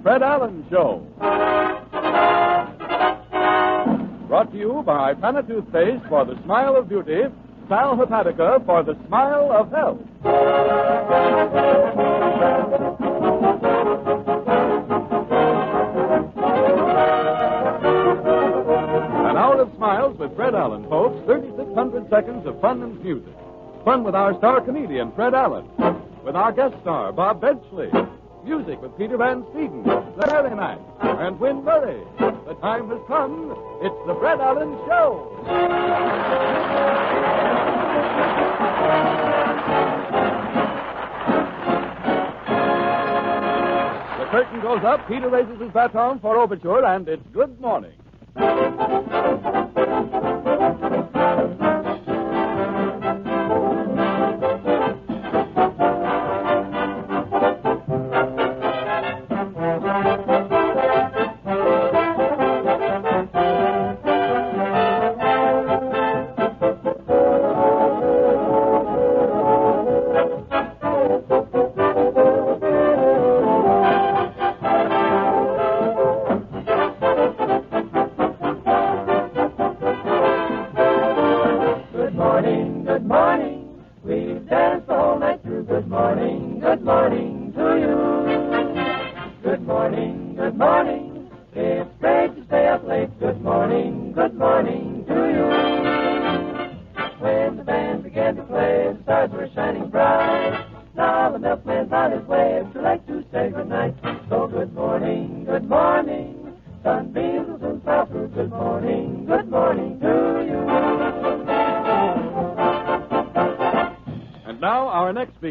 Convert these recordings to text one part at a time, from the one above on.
Fred Allen Show. Brought to you by Pana Toothpaste for the smile of beauty, Sal Hepatica for the smile of health. An hour of smiles with Fred Allen, folks. 3,600 seconds of fun and music. Fun with our star comedian, Fred Allen. With our guest star, Bob Benchley. Music with Peter Van Steeden, the Merrimack, and Win Murray. The time has come. It's the Fred Allen Show. The curtain goes up, Peter raises his baton for overture, and it's good morning.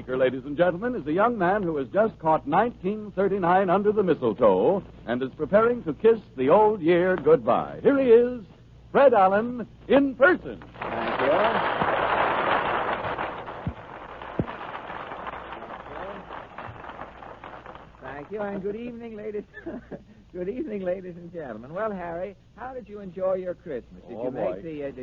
Ladies and gentlemen, is a young man who has just caught 1939 under the mistletoe and is preparing to kiss the old year goodbye. Here he is, Fred Allen, in person. Thank you. Thank you, and good evening, ladies. Good evening, ladies and gentlemen. Well, Harry, how did you enjoy your Christmas? Did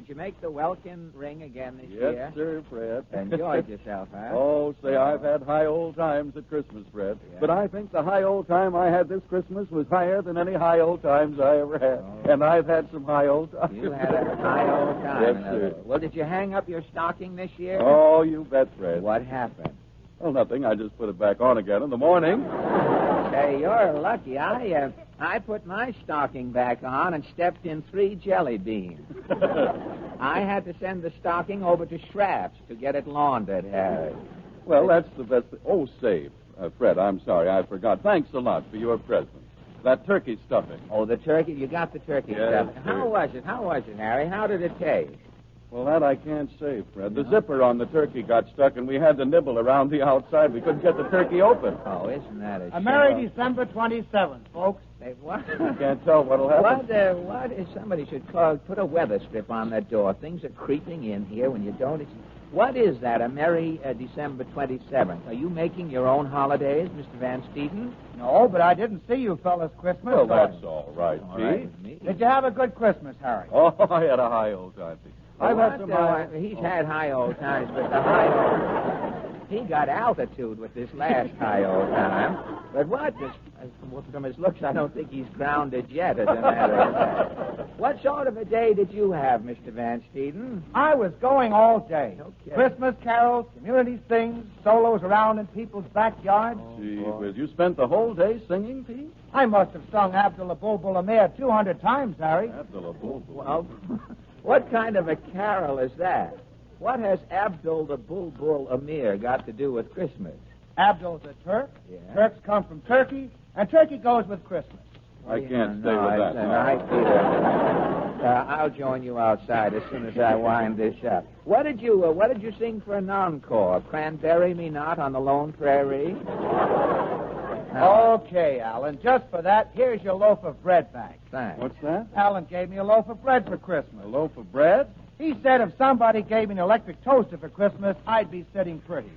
you make the Welkin ring again this year? Yes, sir, Fred. Enjoyed yourself, huh? Oh, say, I've had high old times at Christmas, Fred. Yeah. But I think the high old time I had this Christmas was higher than any high old times I ever had. Oh. And I've had some high old times. You had a high old time. Yes, sir. Well, did you hang up your stocking this year? Oh, you bet, Fred. What happened? Well, nothing. I just put it back on again in the morning. Hey, you're lucky. I put my stocking back on and stepped in 3 jelly beans. I had to send the stocking over to Schrapp's to get it laundered, Harry. Well, that's the best thing. Oh, say, Fred, I'm sorry. I forgot. Thanks a lot for your present. That turkey stuffing. Oh, the turkey? You got the turkey stuffing. Sir. How was it, Harry? How did it taste? Well, that I can't say, Fred. The zipper on the turkey got stuck, and we had to nibble around the outside. We couldn't get the turkey open. Oh, isn't that a Merry December 27th, folks. Hey, what? I can't tell what'll happen. What if somebody should put a weather strip on that door? Things are creeping in here when you don't. What is that, a Merry December 27th? Are you making your own holidays, Mr. Van Steeden? No, but I didn't see you fellas Christmas. Well, that's all right, All Pete. right with me. Did you have a good Christmas, Harry? Oh, I had a high old time, Pete. I've had some high... He's had high old times, but the high old... He got altitude with this last high old time. But what? From his looks, I don't think he's grounded yet, as a matter of fact. What sort of a day did you have, Mr. Van Steeden? I was going all day. Okay. Christmas carols, community things, solos around in people's backyards. Gee whiz, you spent the whole day singing, Pete? I must have sung Abdullah Bulbul Amir 200 times, Harry. Abdullah Bulbul. Well, what kind of a carol is that? What has Abdul the Bulbul Amir got to do with Christmas? Abdul's a Turk. Yeah. Turks come from Turkey, and Turkey goes with Christmas. I can't stay No, with that. all right, Peter. I'll join you outside as soon as I wind this up. What did you sing for an encore? Cranberry Me Not on the Lone Prairie? Okay, Alan, just for that, here's your loaf of bread back. Thanks. What's that? Alan gave me a loaf of bread for Christmas. A loaf of bread? He said if somebody gave me an electric toaster for Christmas, I'd be sitting pretty.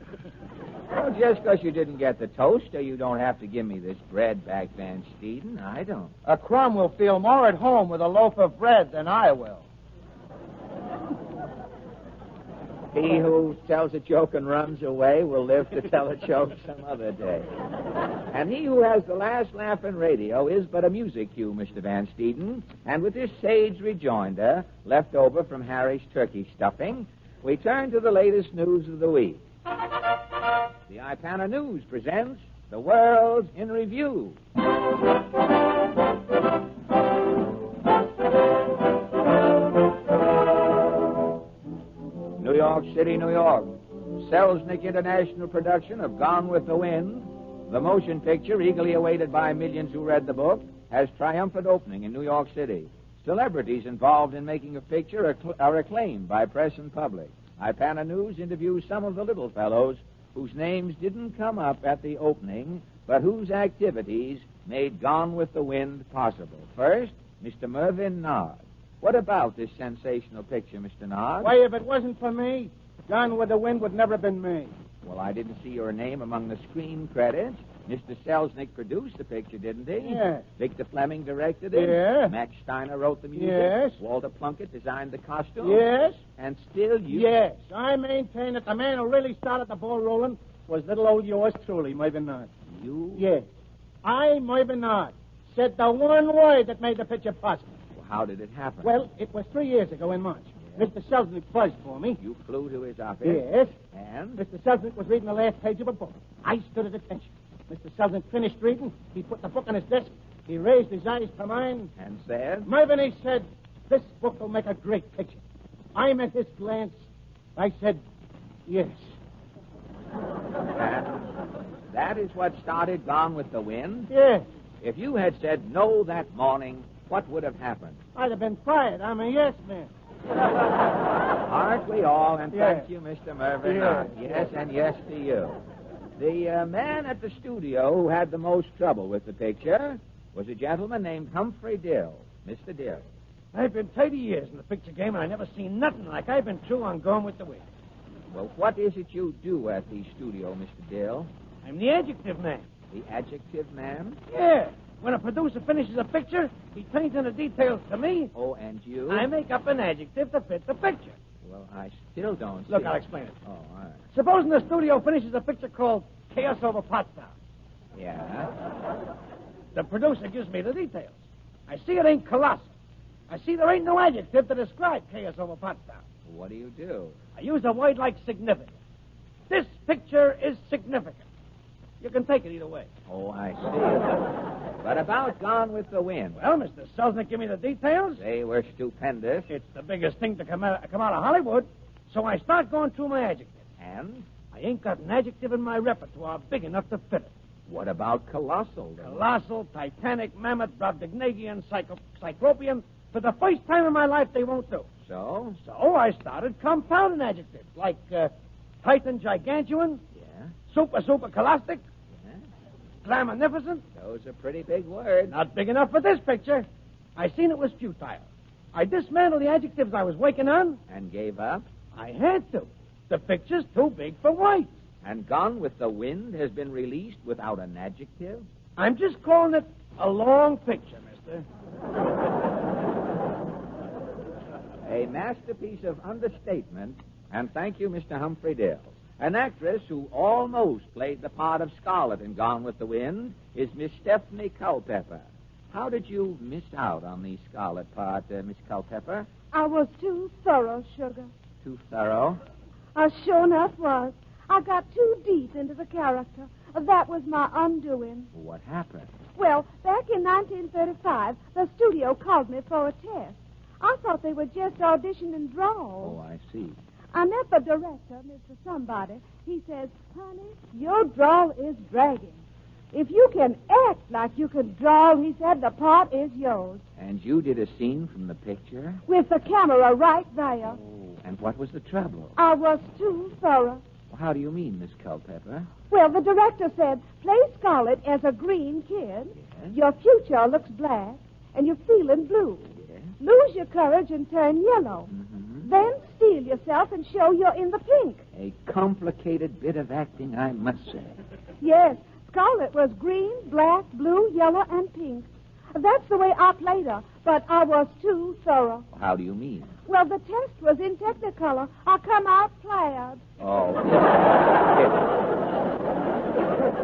Well, just because you didn't get the toaster, you don't have to give me this bread back, Van Steeden. I don't. A crumb will feel more at home with a loaf of bread than I will. He who tells a joke and runs away will live to tell a joke some other day. And he who has the last laugh in radio is but a music cue, Mr. Van Steeden. And with this sage rejoinder, left over from Harry's turkey stuffing, we turn to the latest news of the week. The Ipana News presents The World in Review. New York City, New York. Selznick International production of Gone with the Wind, the motion picture eagerly awaited by millions who read the book, has triumphant opening in New York City. Celebrities involved in making a picture are acclaimed by press and public. Ipana News interviews some of the little fellows whose names didn't come up at the opening, but whose activities made Gone with the Wind possible. First, Mr. Mervyn Nard. What about this sensational picture, Mr. Nard? Why, if it wasn't for me, Gone with the Wind would never have been made. Well, I didn't see your name among the screen credits. Mr. Selznick produced the picture, didn't he? Yes. Victor Fleming directed it? Yes. Max Steiner wrote the music? Yes. Walter Plunkett designed the costume? Yes. And still you... Yes. I maintain that the man who really started the ball rolling was little old yours truly, Mervyn Nard. You? Yes. I, Mervyn Nard, said the one word that made the picture possible. Well, how did it happen? Well, it was 3 years ago in March. Yes. Mr. Selznick buzzed for me. You flew to his office? Yes. And? Mr. Selznick was reading the last page of a book. I stood at attention. Mr. Selznick finished reading. He put the book on his desk. He raised his eyes to mine. And said? Mervyn, he said, this book will make a great picture. I met his glance. I said, yes. And that is what started Gone with the Wind? Yes. If you had said no that morning, what would have happened? I'd have been fired. I'm a yes man. Aren't we all? And Yes. thank you, Mr. Mervyn. Yes. Yes, and yes to you. The man at the studio who had the most trouble with the picture was a gentleman named Humphrey Dill. Mr. Dill. I've been 30 years in the picture game, and I never seen nothing like I've been through on Gone with the Wind. Well, what is it you do at the studio, Mr. Dill? I'm the adjective man. The adjective man? Yeah. When a producer finishes a picture, he turns in the details to me. Oh, and you? I make up an adjective to fit the picture. Well, I still don't Look, see... I'll explain it. Oh, all right. Supposing the studio finishes a picture called Chaos Over Potsdam. Yeah? The producer gives me the details. I see it ain't colossal. I see there ain't no adjective to describe Chaos Over Potsdam. What do you do? I use a word like significant. This picture is significant. You can take it either way. Oh, I see. But about Gone with the Wind. Well, Mr. Selznick, give me the details. They were stupendous. It's the biggest thing to come out of Hollywood. So I start going through my adjectives. And I ain't got an adjective in my repertoire big enough to fit it. what about colossal? Then? Colossal, titanic, mammoth, brobdingnagian, cyclopean. For the first time in my life, they won't do. So? So I started compounding adjectives like titan gigantuan, Yeah. super colostic, Yeah. glaminificent. Those are pretty big words. Not big enough for this picture. I seen it was futile. I dismantled the adjectives I was working on. And gave up. I had to. The picture's too big for words. And Gone with the Wind has been released without an adjective? I'm just calling it a long picture, mister. A masterpiece of understatement. And thank you, Mr. Humphrey Dill. An actress who almost played the part of Scarlett in Gone with the Wind is Miss Stephanie Culpepper. How did you miss out on the Scarlett part, Miss Culpepper? I was too thorough, Sugar. Too thorough? I sure enough was. I got too deep into the character. That was my undoing. What happened? Well, back in 1935, the studio called me for a test. I thought they were just auditioning draws. Oh, I see. I met the director, Mr. Somebody. He says, honey, your drawl is dragging. If you can act like you can drawl, he said, the part is yours. And you did a scene from the picture? With the camera right there. Oh, and what was the trouble? I was too thorough. How do you mean, Miss Culpepper? Well, the director said, play Scarlett as a green kid. Yes. Your future looks black, and you're feeling blue. Yes. Lose your courage and turn yellow. Mm-hmm. Then steel yourself and show you're in the pink. A complicated bit of acting, I must say. Yes, Scarlett was green, black, blue, yellow, and pink. That's the way I played her, but I was too thorough. How do you mean? Well, the test was in Technicolor. I come out plaid. Oh.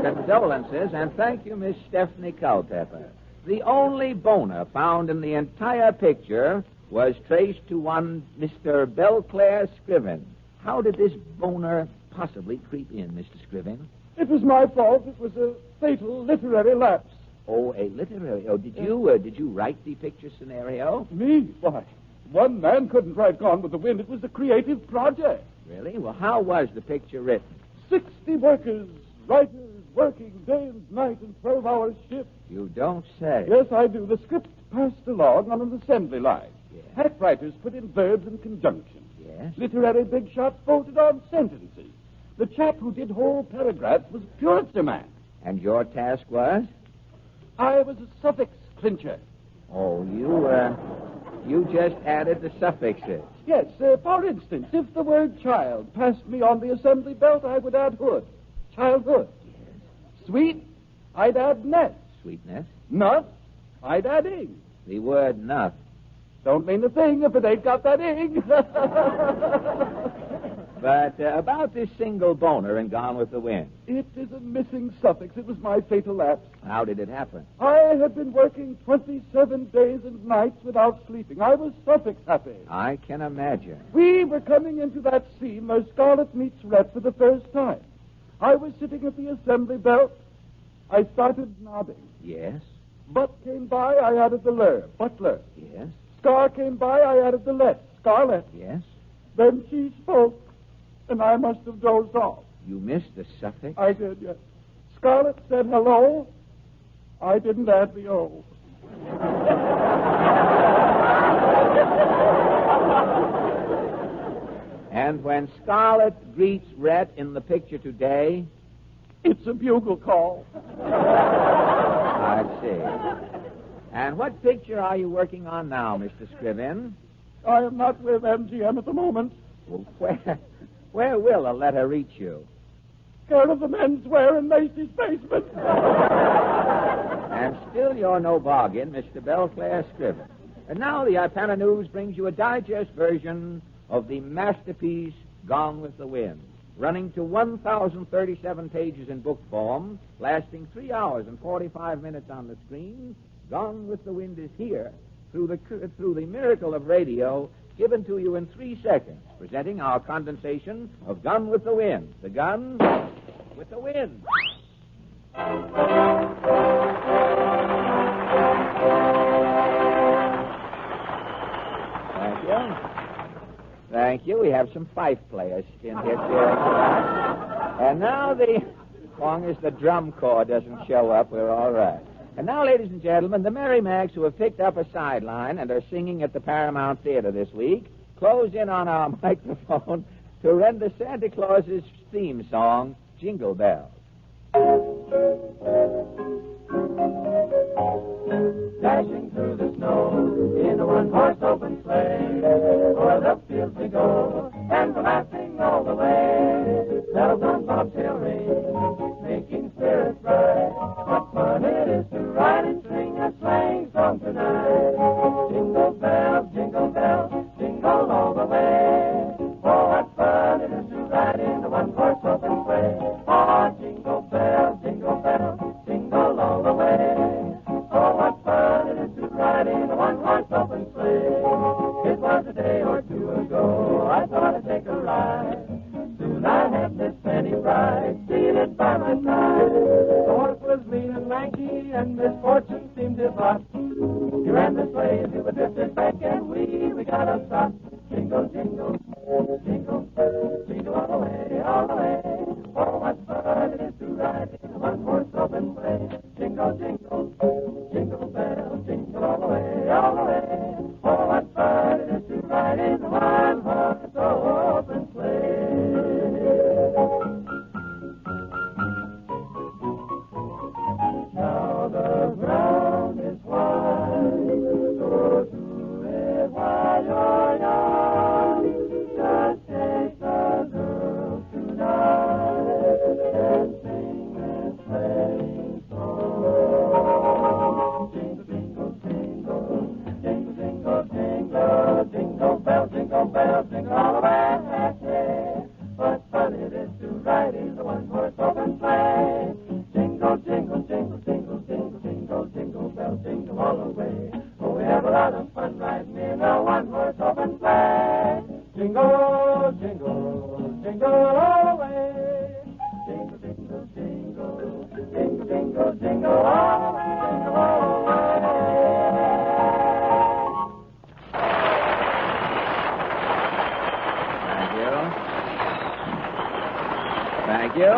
Condolences, and thank you, Miss Stephanie Culpepper. The only boner found in the entire picture was traced to one Mr. Belclair Scriven. How did this boner possibly creep in, Mr. Scriven? It was my fault. It was a fatal literary lapse. Oh, a literary. Oh, did you write the picture scenario? Me? Why, one man couldn't write Gone with the Wind. It was a creative project. Really? Well, how was the picture written? 60 workers, writers, working day and night in 12-hour shifts. You don't say. Yes, I do. The script passed along on an assembly line. Yes. Hack writers put in verbs and conjunctions. Yes. Literary big shots bolted on sentences. The chap who did whole paragraphs was a Pulitzer man. And your task was? I was a suffix clincher. Oh, you just added the suffixes. Yes, for instance, if the word child passed me on the assembly belt, I would add hood. Childhood. Yes. Sweet, I'd add nest. Sweetness. Nut, I'd add ing. The word nut. Don't mean a thing if it ain't got that ing. But about this single boner in Gone with the Wind. It is a missing suffix. It was my fatal lapse. How did it happen? I had been working 27 days and nights without sleeping. I was suffix happy. I can imagine. We were coming into that scene where Scarlett meets Rhett for the first time. I was sitting at the assembly belt. I started nodding. Yes. But came by, I added the ler, butler. Yes. Scar came by, I added the let, Scarlett. Yes. Then she spoke, and I must have dozed off. You missed the suffix? I did, yes. Scarlett said hello. I didn't add the O. And when Scarlett greets Rhett in the picture today... It's a bugle call. I see. And what picture are you working on now, Mr. Scriven? I am not with MGM at the moment. Well, where will a letter reach you? Care of the menswear in Macy's basement. And still you're no bargain, Mr. Belclair Scriven. And now the Ipana News brings you a digest version of the masterpiece Gone with the Wind, running to 1,037 pages in book form, lasting 3 hours and 45 minutes on the screen. Gone with the Wind is here through the miracle of radio, given to you in 3 seconds, presenting our condensation of Gone with the Wind. The gun with the wind. Thank you. Thank you. We have some fife players in here tonight. And now as long as the drum corps doesn't show up, we're all right. And now, ladies and gentlemen, the Merry Macs who have picked up a sideline and are singing at the Paramount Theater this week close in on our microphone to render Santa Claus's theme song, Jingle Bells. Dashing through the snow in a one-horse open sleigh, o'er the fields we go, and we're laughing all the way. Bells on bobtail ring, making spirits bright. What fun it is to ride and sing a sleighing song tonight. Jingle bells, jingle all the way. Oh, what fun it is to ride in a one-horse open sleigh. Oh, jingle bells, jingle all the way. Oh, what fun it is to ride in a one-horse open sleigh. It was a day or two ago I thought I'd take a ride. Soon I had Miss Penny Bride seated by my side. The horse was lean and lanky, and misfortune seemed his lot. He ran the sleigh to the drifter's back, and we got a start. Jingle, jingle, jingle, jingle all the way, all the way. Oh, what fun it is to ride in a one-horse open sleigh. Jingle, jingle, jingle bells, jingle all the way, all the way. Oh, what fun it is to ride in a one-horse open sleigh. Now the ground is wide, so do it while you're young. Just take the girls tonight and sing this sleighing song. jingle, jingle, jingle, jingle, jingle bells jingle all the way. Oh, we have a lot of fun riding in a one-horse open sleigh. Jingle, jingle, jingle all the way. Jingle, jingle, jingle, jingle, jingle, jingle all the way, jingle all the way. Thank you.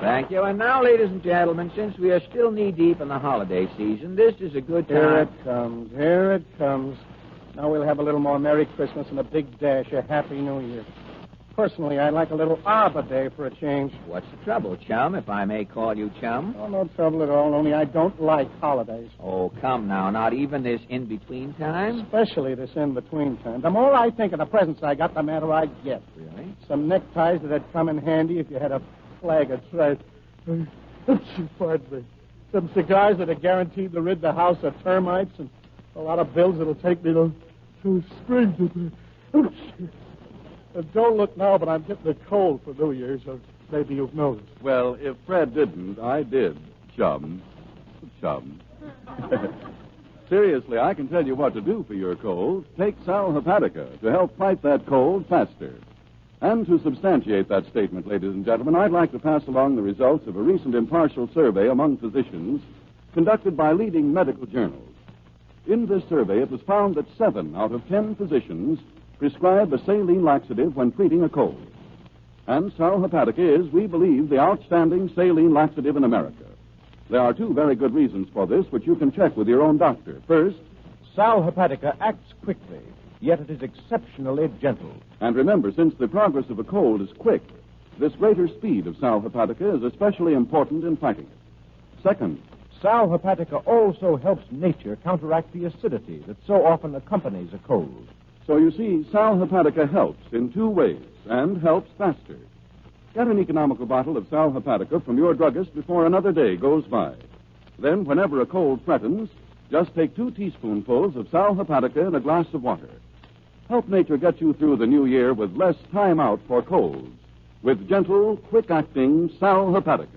Thank you. And now, ladies and gentlemen, since we are still knee-deep in the holiday season, this is a good time. Here it comes. Here it comes. Now we'll have a little more Merry Christmas and a big dash of Happy New Year. Personally, I'd like a little Arbor Day for a change. What's the trouble, chum, if I may call you chum? Oh, no trouble at all, only I don't like holidays. Oh, come now. Not even this in-between time? Especially this in-between time. The more I think of the presents I got, the madder I get. Really? Some neckties that'd come in handy if you had a flag of trade. Pardon me. Some cigars that are guaranteed to rid the house of termites, and a lot of bills that'll take me to spring. Don't look now, but I'm getting a cold for New Year's, so maybe you've noticed. Well, if Fred didn't, I did. Chum. Chum. Seriously, I can tell you what to do for your cold. Take Sal Hepatica to help fight that cold faster. And to substantiate that statement, ladies and gentlemen, I'd like to pass along the results of a recent impartial survey among physicians conducted by leading medical journals. In this survey, it was found that 7 out of 10 physicians prescribe a saline laxative when treating a cold. And Sal Hepatica is, we believe, the outstanding saline laxative in America. There are 2 very good reasons for this, which you can check with your own doctor. First, Sal Hepatica acts quickly, yet it is exceptionally gentle. And remember, since the progress of a cold is quick, this greater speed of Sal Hepatica is especially important in fighting it. Second, Sal Hepatica also helps nature counteract the acidity that so often accompanies a cold. so you see, Sal Hepatica helps in 2 ways, and helps faster. Get an economical bottle of Sal Hepatica from your druggist before another day goes by. Then, whenever a cold threatens, just take 2 teaspoonfuls of Sal Hepatica in a glass of water. Help nature get you through the new year with less time out for colds, with gentle, quick-acting Sal Hepatica.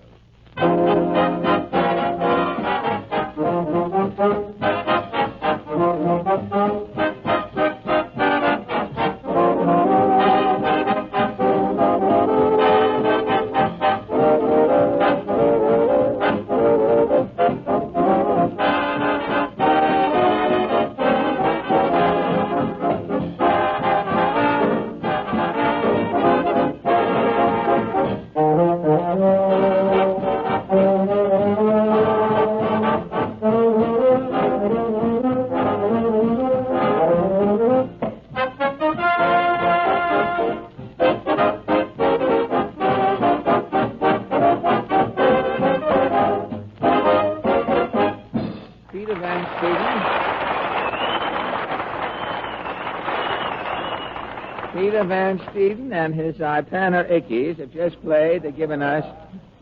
Peter Van Steeden and his Ipana Ickies have just played. They've given us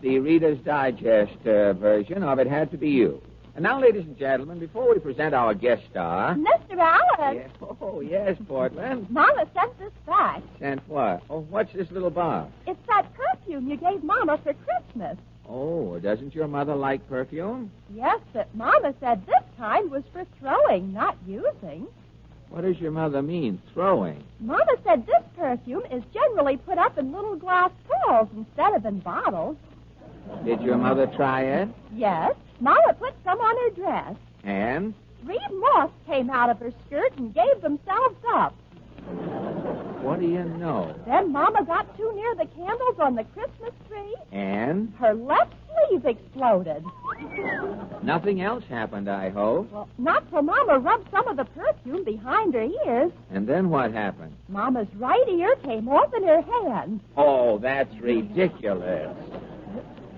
the Reader's Digest version of It Had to Be You. And now, ladies and gentlemen, before we present our guest star... Mr. Allen. Yeah, oh, yes, Portland. Mama sent this back. Sent what? Oh, what's this little box? It's that perfume you gave Mama for Christmas. Oh, doesn't your mother like perfume? Yes, but Mama said this kind was for throwing, not using. What does your mother mean, throwing? Mama said this perfume is generally put up in little glass pearls instead of in bottles. Did your mother try it? Yes. Mama put some on her dress. And? 3 moths came out of her skirt and gave themselves up. What do you know? Then Mama got too near the candles on the Christmas tree. And? Her left sleeve exploded. Nothing else happened, I hope. Well, not till Mama rubbed some of the perfume behind her ears. And then what happened? Mama's right ear came off in her hand. Oh, that's ridiculous.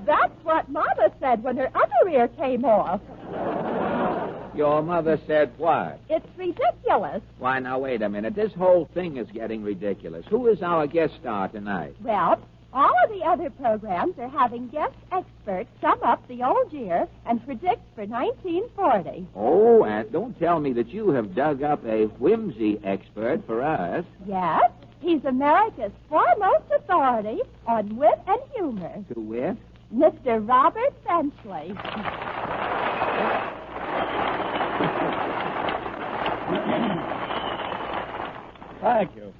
That's what Mama said when her other ear came off. Your mother said what? It's ridiculous. Why, now, wait a minute. This whole thing is getting ridiculous. Who is our guest star tonight? Well, all of the other programs are having guest experts sum up the old year and predict for 1940. Oh, and don't tell me that you have dug up a whimsy expert for us. Yes, he's America's foremost authority on wit and humor. To wit? Mr. Robert Benchley.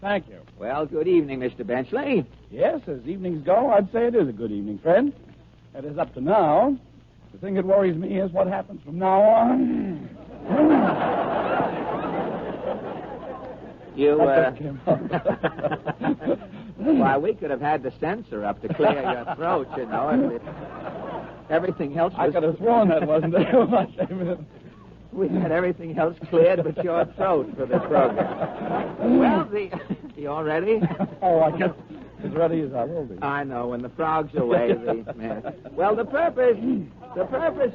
Thank you. Well, good evening, Mr. Benchley. Yes, as evenings go, I'd say it is a good evening, friend. That is up to now. The thing that worries me is what happens from now on. You, Why, we could have had the censor up to clear your throat, you know. If everything else was... I could have sworn that wasn't there. We had everything else cleared but your throat for this program. Well, you all ready? Oh, I guess as ready as I will be. I know. When the frog's away, Well, the purpose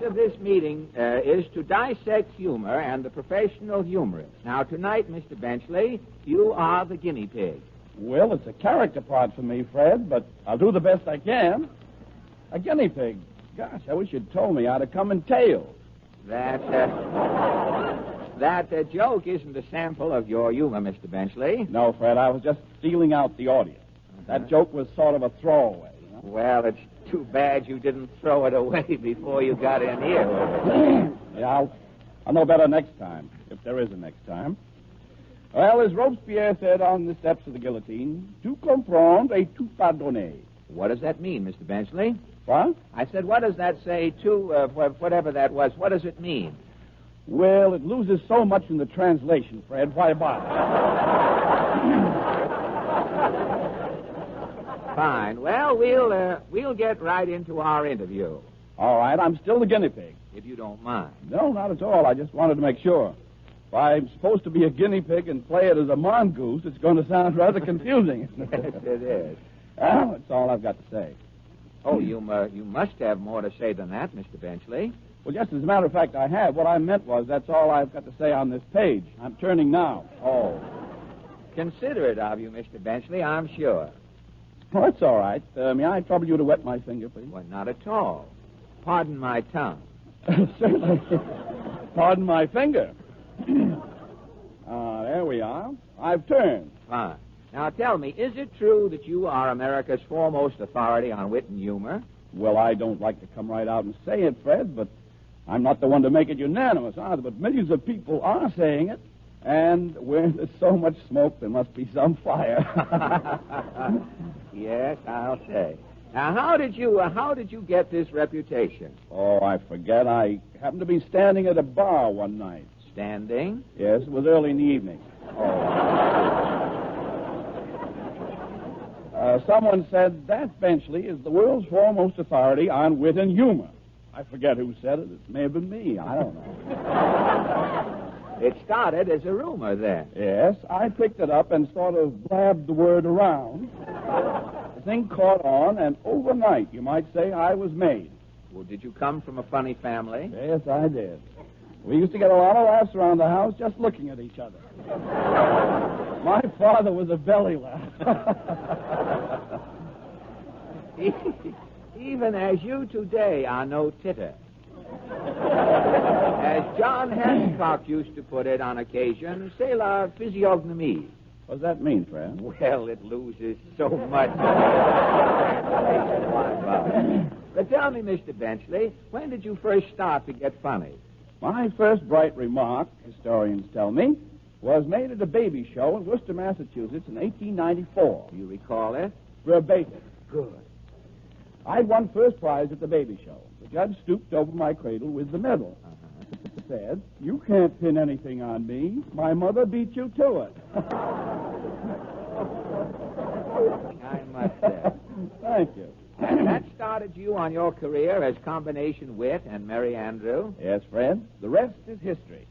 of this meeting is to dissect humor and the professional humorist. Now, tonight, Mr. Benchley, you are the guinea pig. Well, it's a character part for me, Fred, but I'll do the best I can. A guinea pig. Gosh, I wish you'd told me I'd have come in tails. That joke isn't a sample of your humor, Mr. Benchley. No, Fred, I was just feeling out the audience. That joke was sort of a throwaway, you know? Well, it's too bad you didn't throw it away before you got in here. Yeah, I'll know better next time, if there is a next time. Well, as Robespierre said on the steps of the guillotine, tout comprendre et tout pardonner. What does that mean, Mr. Benchley? What? I said, what does that say to, whatever that was, what does it mean? Well, it loses so much in the translation, Fred. Why bother? Fine. Well, we'll get right into our interview. All right, I'm still the guinea pig. If you don't mind. No, not at all. I just wanted to make sure. If I'm supposed to be a guinea pig and play it as a mongoose, it's going to sound rather confusing. Yes, it is. Well, that's all I've got to say. Oh, you must have more to say than that, Mr. Benchley. Well, just as a matter of fact, I have. What I meant was that's all I've got to say on this page. I'm turning now. Oh. Considerate of you, Mr. Benchley, I'm sure. Oh, that's all right. May I trouble you to wet my finger, please? Well, not at all. Pardon my tongue. Certainly. Pardon my finger. There we are. I've turned. Fine. Now, tell me, is it true that you are America's foremost authority on wit and humor? Well, I don't like to come right out and say it, Fred, but I'm not the one to make it unanimous either. But millions of people are saying it, and where there's so much smoke, there must be some fire. Yes, I'll say. Now, how did you get this reputation? Oh, I forget. I happened to be standing at a bar one night. Standing? Yes, it was early in the evening. Someone said that Benchley is the world's foremost authority on wit and humor. I forget who said it. It may have been me. I don't know. It started as a rumor, then. Yes, I picked it up and sort of blabbed the word around. The thing caught on, and overnight, you might say, I was made. Well, did you come from a funny family? Yes, I did. We used to get a lot of laughs around the house just looking at each other. My father was a belly laugh. Even as you today are no titter. As John Hancock used to put it on occasion, c'est la physiognomie. What does that mean, Fred? Well, it loses so much. But tell me, Mr. Benchley, when did you first start to get funny? My first bright remark, historians tell me, was made at a baby show in Worcester, Massachusetts in 1894. Do you recall it? Verbatim. Good. I'd won first prize at the baby show. The judge stooped over my cradle with the medal. Said, "You can't pin anything on me. My mother beat you to it." I must say. Thank you. That started you on your career as combination wit and Merry Andrew? Yes, Fred. The rest is history.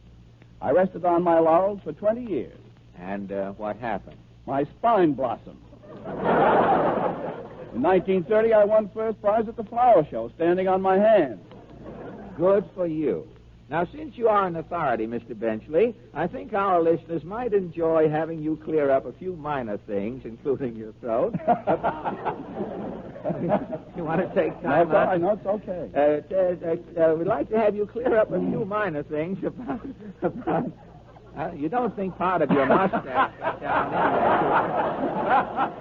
I rested on my laurels for 20 years. And what happened? My spine blossomed. In 1930, I won first prize at the flower show, standing on my hands. Good for you. Now, since you are an authority, Mr. Benchley, I think our listeners might enjoy having you clear up a few minor things, including your throat. You want to take time out? I know it's okay. We'd like to have you clear up a few minor things about you don't think part of your mustache got down in there.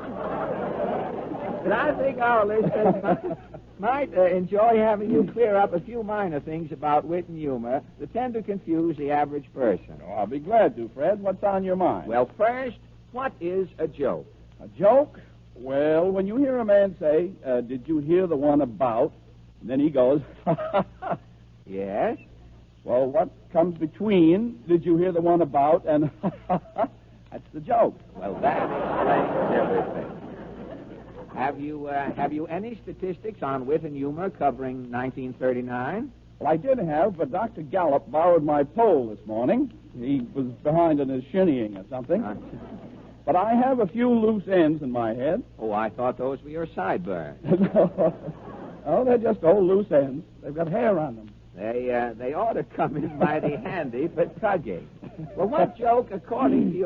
But I think our listeners Might enjoy having you clear up a few minor things about wit and humor that tend to confuse the average person. Oh, I'll be glad to, Fred. What's on your mind? Well, first, what is a joke? A joke? Well, when you hear a man say, did you hear the one about? And then he goes, Yes? well, what comes between did you hear the one about and that's the joke. Well, that explains everything. Have you any statistics on wit and humor covering 1939? Well, I did have, but Dr. Gallup borrowed my pole this morning. He was behind in his shinnying or something. But I have a few loose ends in my head. Oh, I thought those were your sideburns. Oh, they're just old loose ends. They've got hair on them. They ought to come in mighty handy for tugging. Well, what joke, according to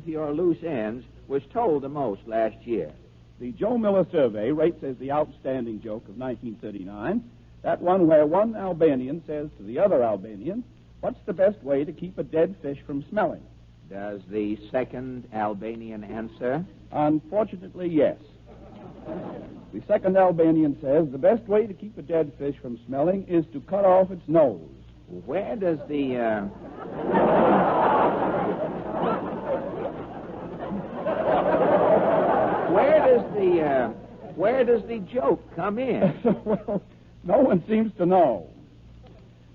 your loose ends, was told the most last year? The Joe Miller survey rates as the outstanding joke of 1939 that one where one Albanian says to the other Albanian, "What's the best way to keep a dead fish from smelling?" Does the second Albanian answer? Unfortunately, yes. The second Albanian says the best way to keep a dead fish from smelling is to cut off its nose. Where does the where does the joke come in? Well, no one seems to know.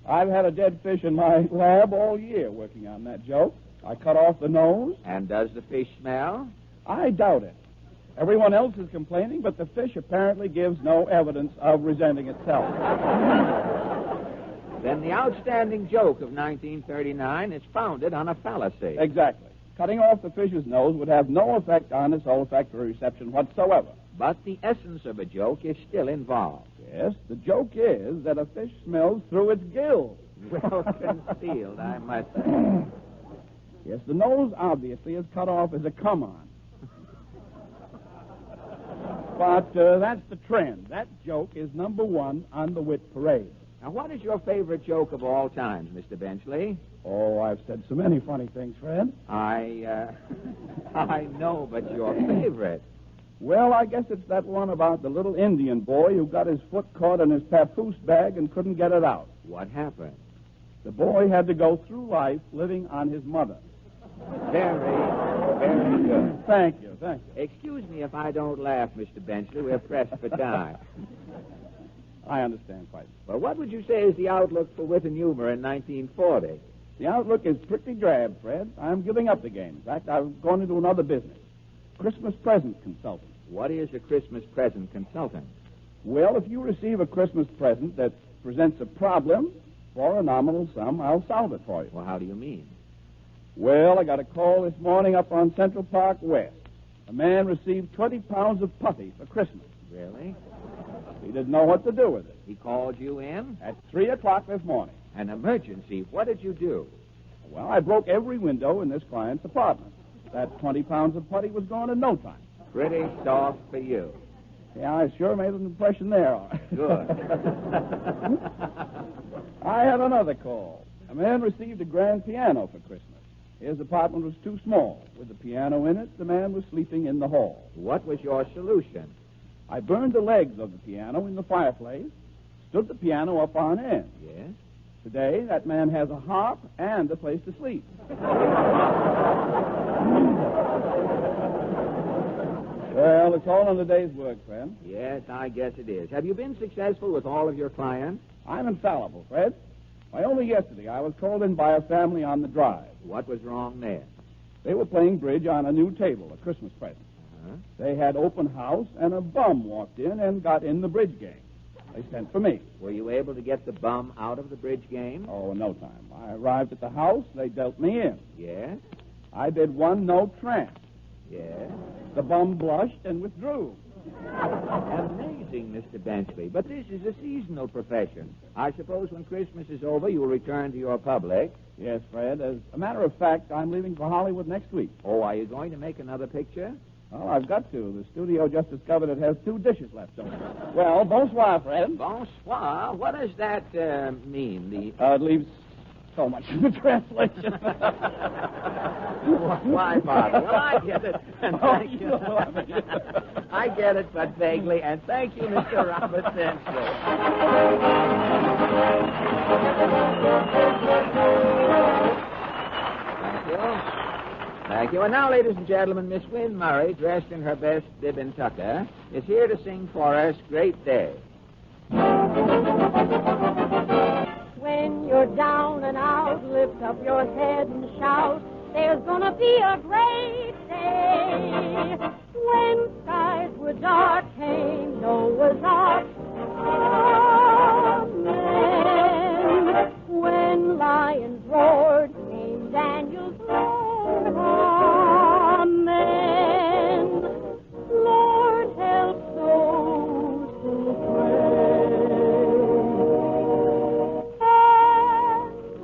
I've had a dead fish in my lab all year working on that joke. I cut off the nose. And does the fish smell? I doubt it. Everyone else is complaining, but the fish apparently gives no evidence of resenting itself. Then the outstanding joke of 1939 is founded on a fallacy. Exactly. Cutting off the fish's nose would have no effect on its olfactory reception whatsoever. But the essence of a joke is still involved. Yes, the joke is that a fish smells through its gills. Well concealed, I must say. Yes, the nose obviously is cut off as a come-on. But that's the trend. That joke is number one on the wit parade. Now, what is your favorite joke of all times, Mr. Benchley? Oh, I've said so many funny things, Fred. I know, but your favorite. Well, I guess it's that one about the little Indian boy who got his foot caught in his papoose bag and couldn't get it out. What happened? The boy had to go through life living on his mother. Very, very good. Thank you. Excuse me if I don't laugh, Mr. Benchley. We're pressed for time. I understand quite. Well, what would you say is the outlook for wit and humor in 1940? The outlook is pretty drab, Fred. I'm giving up the game. In fact, I've gone into another business. Christmas present consulting. What is a Christmas present consultant? Well, if you receive a Christmas present that presents a problem, for a nominal sum, I'll solve it for you. Well, how do you mean? Well, I got a call this morning up on Central Park West. A man received 20 pounds of putty for Christmas. Really? He didn't know what to do with it. He called you in? At 3 o'clock this morning. An emergency. What did you do? Well, I broke every window in this client's apartment. That 20 pounds of putty was gone in no time. Pretty soft for you. Yeah, I sure made an impression there. Good. I had another call. A man received a grand piano for Christmas. His apartment was too small. With the piano in it, the man was sleeping in the hall. What was your solution? I burned the legs of the piano in the fireplace, stood the piano up on end. Yes? Today, that man has a harp and a place to sleep. Well, it's all in the day's work, friend. Yes, I guess it is. Have you been successful with all of your clients? I'm infallible, Fred. Why, only yesterday I was called in by a family on the drive. What was wrong there? They were playing bridge on a new table, a Christmas present. Uh-huh. They had open house, and a bum walked in and got in the bridge game. They sent for me. Were you able to get the bum out of the bridge game? Oh, in no time. I arrived at the house. They dealt me in. Yes? I bid one no tramp. Yes? The bum blushed and withdrew. Amazing, Mr. Benchley. But this is a seasonal profession. I suppose when Christmas is over, you'll return to your public. Yes, Fred. As a matter of fact, I'm leaving for Hollywood next week. Oh, are you going to make another picture? Well, I've got to. The studio just discovered it has 2 dishes left over. Well, bonsoir, Fred. Bonsoir? What does that mean? It leaves so much in the translation. Why bother? Well, I get it. And thank you. I get it, but vaguely. And thank you, Mr. Robert Bensley. Thank you. Thank you. And now, ladies and gentlemen, Miss Wynne Murray, dressed in her best bib and tucker, is here to sing for us Great Day. When you're down and out, lift up your head and shout, there's gonna be a great day. When skies were dark, came Noah's Ark. Amen. When lions roared, came Daniel's Lord. Amen. Lord, help those who pray. And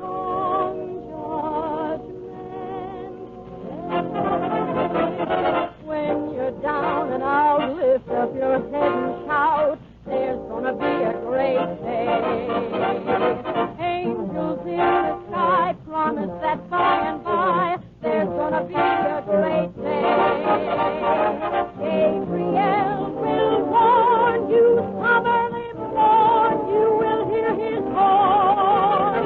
on judgment, when you're down and out, lift up your head and shout, there's gonna be a great day. Angels in the sky promise that by and by there's gonna be a great day. Gabriel will warn you, summerly born, you will hear his horn.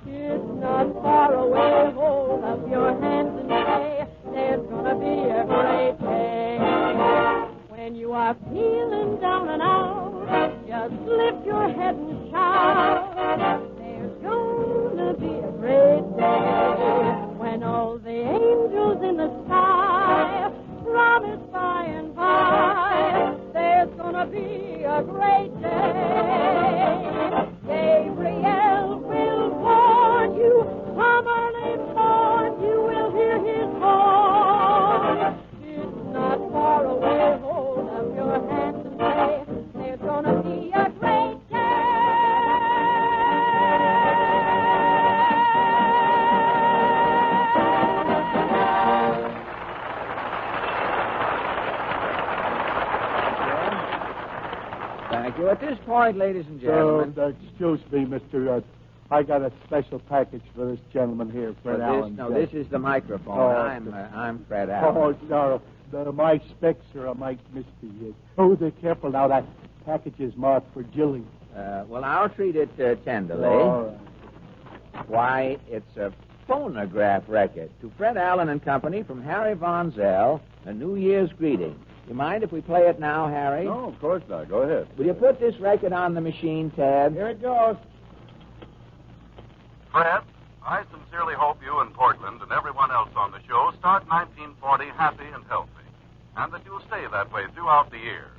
It's not far away, hold up your hands and say, there's gonna be a great day. When you are feeling down and out, just lift your head and shout. There's gonna be a great day when all the angels in the sky promise by and by there's gonna be a great day. Gabriel will warn you, summerly born, you will hear his horn. It's not far away, hold up your hands and say, there's gonna be a great day. Thank you. At this point, ladies and gentlemen... excuse me, Mr. I got a special package for this gentleman here, Fred Allen. This is the microphone. I'm Fred Allen. Oh, no. My specs are a mite misty. Oh, they're careful now. That package is marked for Jilly. Well, I'll treat it tenderly. All right. Why, it's a phonograph record to Fred Allen and Company from Harry Von Zell, a New Year's greeting. You mind if we play it now, Harry? No, of course not. Go ahead. Will you put this record on the machine, Ted? Here it goes. Fred, I sincerely hope you and Portland and everyone else on the show start 1940 happy and healthy, and that you'll stay that way throughout the year.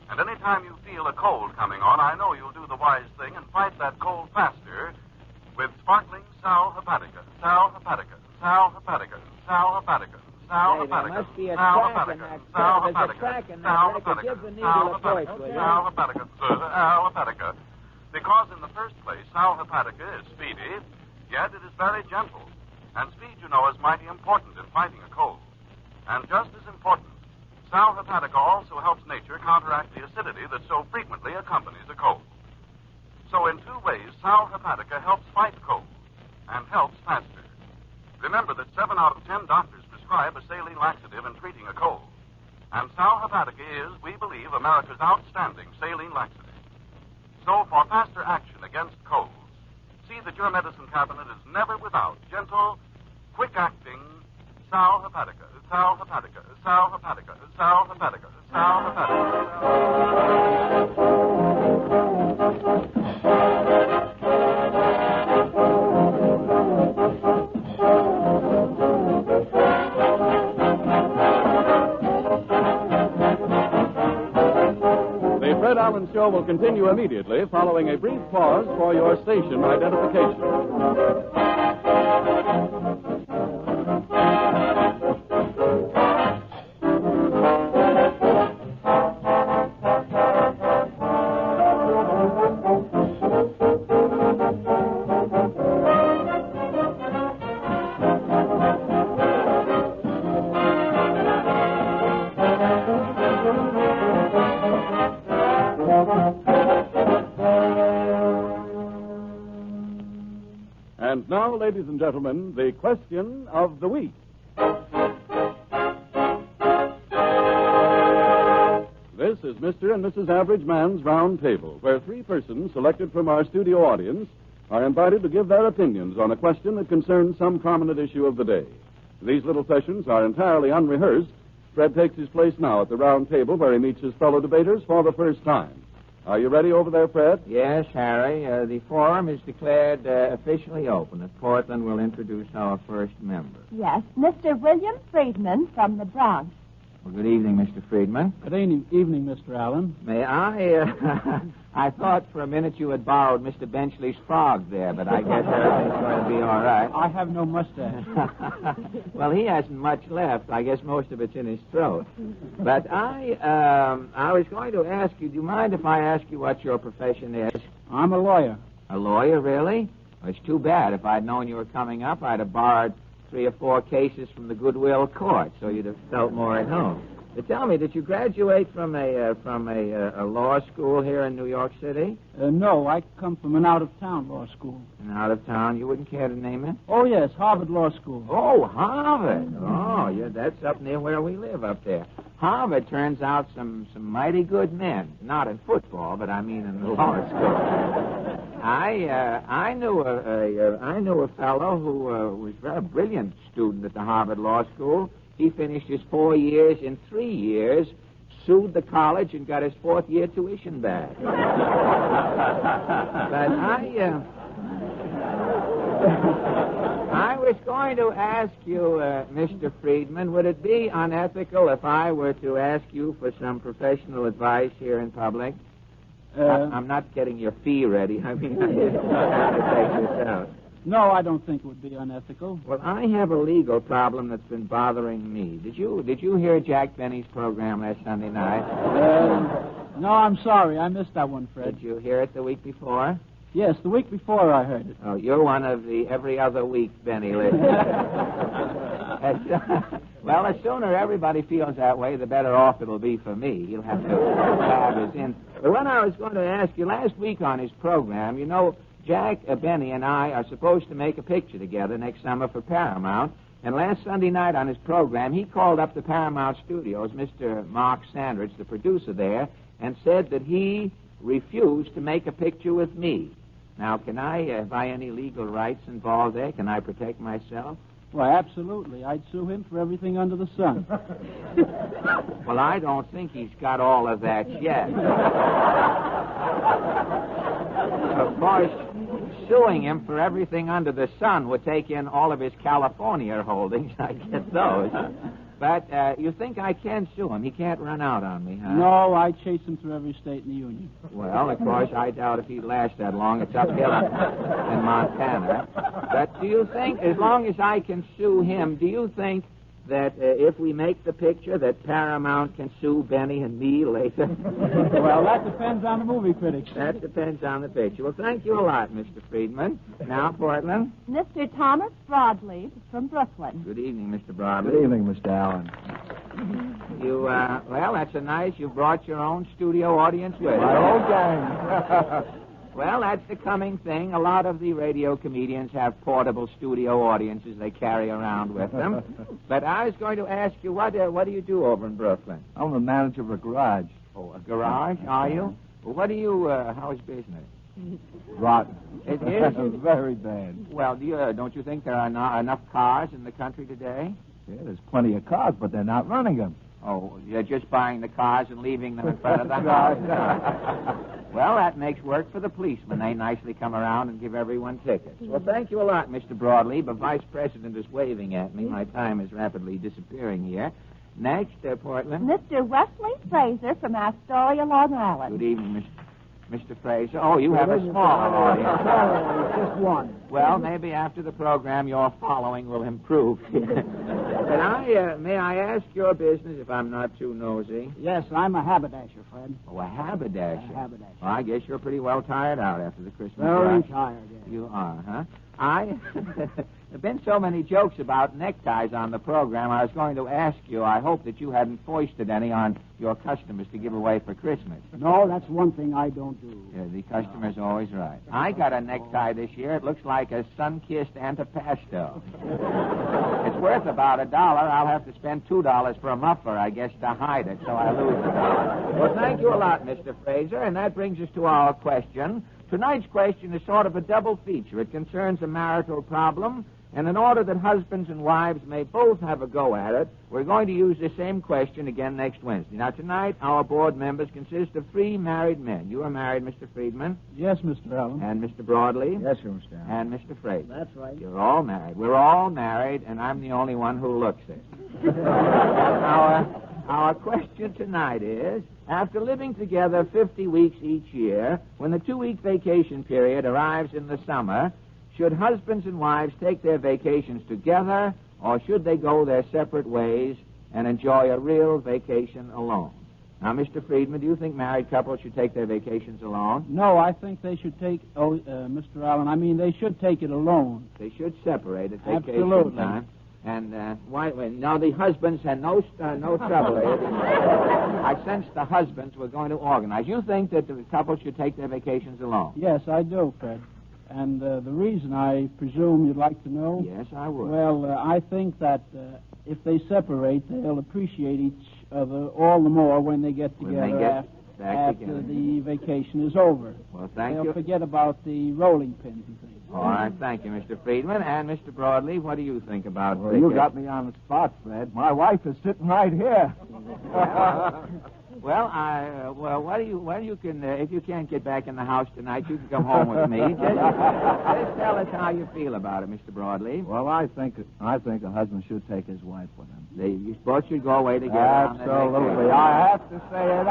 And any time you feel a cold coming on, I know you'll do the wise thing and fight that cold faster with sparkling Sal Hepatica, Sal Hepatica, Sal Hepatica, Sal Hepatica, Sal Hepatica, There must be a Sal crack in Hepatica, that Sal There's a Hepatica, crack in Sal that record. Hepatica, Give the needle Sal a push, Hepatica, will you? Sal Hepatica, Sal Hepatica. Because in the first place, Sal Hepatica is speedy, yet it is very gentle. And speed, you know, is mighty important in fighting a cold. And just as important, Sal Hepatica also helps nature counteract the acidity that so frequently accompanies a cold. So in two ways, Sal Hepatica helps fight colds and helps faster. Remember that 7 out of 10 doctors prescribe a saline laxative in treating a cold. And Sal Hepatica is, we believe, America's outstanding saline laxative. So for faster action against colds, see that your medicine cabinet is never without gentle, quick-acting Sal Hepatica, Sal Hepatica, Sal Hepatica, Sal Hepatica, Sal The Fred Allen Show will continue immediately following a brief pause for your station identification. And now, ladies and gentlemen, the question of the week. This is Mr. and Mrs. Average Man's Round Table, where three persons selected from our studio audience are invited to give their opinions on a question that concerns some prominent issue of the day. These little sessions are entirely unrehearsed. Fred takes his place now at the round table where he meets his fellow debaters for the first time. Are you ready over there, Fred? Yes, Harry. The forum is declared officially open. At Portland, we'll introduce our first member. Yes, Mr. William Friedman from the Bronx. Well, good evening, Mr. Friedman. Good evening, Mr. Allen. May I? I thought for a minute you had borrowed Mr. Benchley's frog there, but I guess everything's going to be all right. I have no mustache. Well, he hasn't much left. I guess most of it's in his throat. But I was going to ask you, do you mind if I ask you what your profession is? I'm a lawyer. A lawyer, really? Well, it's too bad. If I'd known you were coming up, I'd have borrowed 3 or 4 cases from the Goodwill Court, so you'd have felt more at home. But tell me, did you graduate from a law school here in New York City? No, I come from an out-of-town law school. And out of town, you wouldn't care to name it? Oh, yes, Harvard Law School. Oh, Harvard. Oh, yeah, that's up near where we live up there. Harvard turns out some mighty good men. Not in football, but I mean in the law school. I knew a fellow who was a very brilliant student at the Harvard Law School. He finished his 4 years in 3 years, sued the college, and got his 4th year tuition back. But I was going to ask you, Mr. Friedman, would it be unethical if I were to ask you for some professional advice here in public? I'm not getting your fee ready. I mean, I have to take this out. No, I don't think it would be unethical. Well, I have a legal problem that's been bothering me. Did you hear Jack Benny's program last Sunday night? No, I'm sorry. I missed that one, Fred. Did you hear it the week before? Yes, the week before I heard it. Oh, you're one of the every other week Benny listeners. Well, the sooner everybody feels that way, the better off it'll be for me. You'll have to have his in. But when I was going to ask you, last week on his program, you know, Jack Benny and I are supposed to make a picture together next summer for Paramount. And last Sunday night on his program, he called up the Paramount Studios, Mr. Mark Sandridge, the producer there, and said that he refused to make a picture with me. Now, can I, have I any legal rights involved there? Can I protect myself? Why, absolutely. I'd sue him for everything under the sun. Well, I don't think he's got all of that yet. Of course, suing him for everything under the sun would take in all of his California holdings. I get those. But you think I can sue him? He can't run out on me, huh? No, I chase him through every state in the Union. Well, of course, I doubt if he'd last that long. It's uphill in Montana. But do you think, as long as I can sue him, do you think that if we make the picture that Paramount can sue Benny and me later? Well, that depends on the movie critics. That depends on the picture. Well, thank you a lot, Mr. Friedman. Now, Portland. Mr. Thomas Broadleaf from Brooklyn. Good evening, Mr. Broadley. Good evening, Mr. Allen. Well, that's a nice. You brought your own studio audience with you. My whole gang. Well, that's the coming thing. A lot of the radio comedians have portable studio audiences they carry around with them. But I was going to ask you, what do you do over in Brooklyn? I'm the manager of a garage. Oh, a garage, are you? Well, what do you, how's business? Rotten. It is? Very bad. Well, don't you think there are enough cars in the country today? Yeah, there's plenty of cars, but they're not running them. Oh, you're just buying the cars and leaving them in front of the house. Well, that makes work for the policemen. They nicely come around and give everyone tickets. Well, thank you a lot, Mr. Broadleaf. The vice president is waving at me. My time is rapidly disappearing here. Next, Portland. Mr. Wesley Fraser from Astoria, Long Island. Good evening, Mr. Fraser. Oh, you have a smaller audience. Just one. Well, maybe after the program, your following will improve. But may I ask your business if I'm not too nosy? Yes, I'm a haberdasher, Fred. Oh, a haberdasher. A haberdasher. Well, I guess you're pretty well tired out after the Christmas Very rush. tired, yes. You are, huh? There've been so many jokes about neckties on the program, I was going to ask you, I hope that you hadn't foisted any on your customers to give away for Christmas. No, that's one thing I don't do. Yeah, the customer's always right. I got a necktie this year. It looks like a sun-kissed antipasto. It's worth about $1. I'll have to spend $2 for a muffler, I guess, to hide it, so I lose $1. Well, thank you a lot, Mr. Fraser, and that brings us to our question. Tonight's question is sort of a double feature. It concerns a marital problem, and in order that husbands and wives may both have a go at it, we're going to use the same question again next Wednesday. Now, tonight, our board members consist of 3 married men. You are married, Mr. Friedman. Yes, Mr. Allen. And Mr. Broadley. Yes, sir, Mr. Allen. And Mr. Fraser. That's right. You're all married. We're all married, and I'm the only one who looks it. Our question tonight is, after living together 50 weeks each year, when the 2-week vacation period arrives in the summer, should husbands and wives take their vacations together, or should they go their separate ways and enjoy a real vacation alone? Now, Mr. Friedman, do you think married couples should take their vacations alone? No, I think they should take, Mr. Allen, they should take it alone. They should separate at vacation Absolutely. time. And why? Now the husbands had no trouble. I sensed the husbands were going to organize. You think that the couple should take their vacations alone? Yes, I do, Fred. And the reason, I presume you'd like to know? Yes, I would. Well, I think that if they separate, they'll appreciate each other all the more when they get together after the vacation is over. Well, thank They'll you. forget about the rolling pins and things. All right, thank you, Mr. Friedman. And Mr. Broadley, what do you think about Well, vacation? you got me on the spot, Fred. My wife is sitting right here. Well, if you can't get back in the house tonight, you can come home with me. Just tell us how you feel about it, Mr. Broadley. Well, I think a husband should take his wife with him. You both should go away together. Absolutely. I have to say it.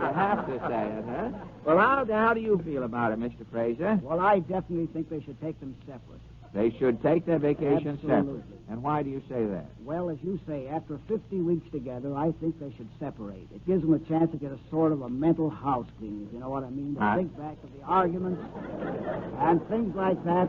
You have to say it, huh? Well, how do you feel about it, Mr. Fraser? Well, I definitely think they should take them separate. They should take their vacation Absolutely. separate. And why do you say that? Well, as you say, after 50 weeks together, I think they should separate. It gives them a chance to get a sort of a mental house cleaning, if you know what I mean? To think back to the arguments and things like that.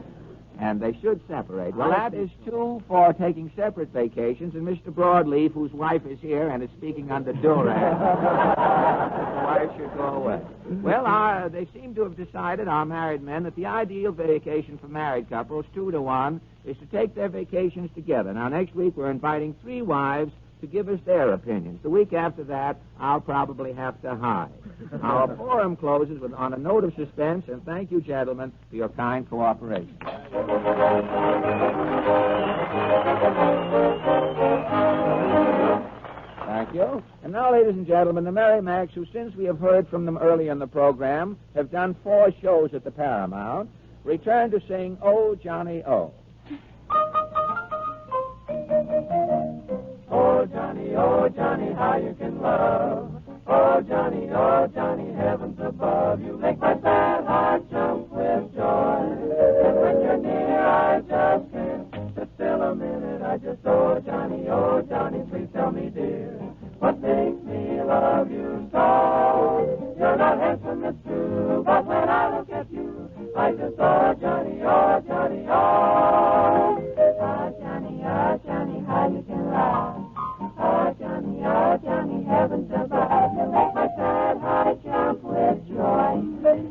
And they should separate. Well, that is two for taking separate vacations, and Mr. Broadleaf, whose wife is here and is speaking under duress, the wife should go away. Well, they seem to have decided, our married men, that the ideal vacation for married couples, 2-to-1, is to take their vacations together. Now, next week, we're inviting 3 wives to give us their opinions. The week after that, I'll probably have to hide. Our forum closes on a note of suspense, and thank you, gentlemen, for your kind cooperation. Thank you. And now, ladies and gentlemen, the Merrimacs, who, since we have heard from them early in the program, have done 4 shows at the Paramount, return to sing Oh, Johnny, Oh. Oh, Johnny, how you can love. Oh, Johnny, heavens above. You make my sad heart jump with joy. And when you're near, I just can't sit still a minute. I just, oh, Johnny, please tell me, dear, what makes me love you so? You're not handsome, it's true, but when I look at you, I just, oh, Johnny, oh. Oh, Johnny, how you can laugh. Oh, Johnny, heavens above, you make my sad heart jump with joy.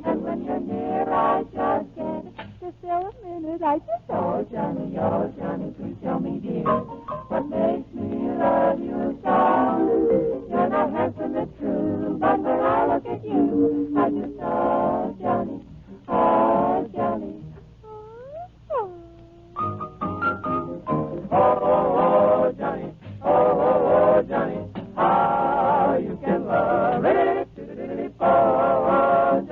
And when you're near, I just can't sit still a minute. I just, oh, Johnny, please tell me, dear, what makes me love you so? You're not handsome, it's true, but when I look at you, I just, oh, Johnny. Oh, Johnny, how you can love it. Oh,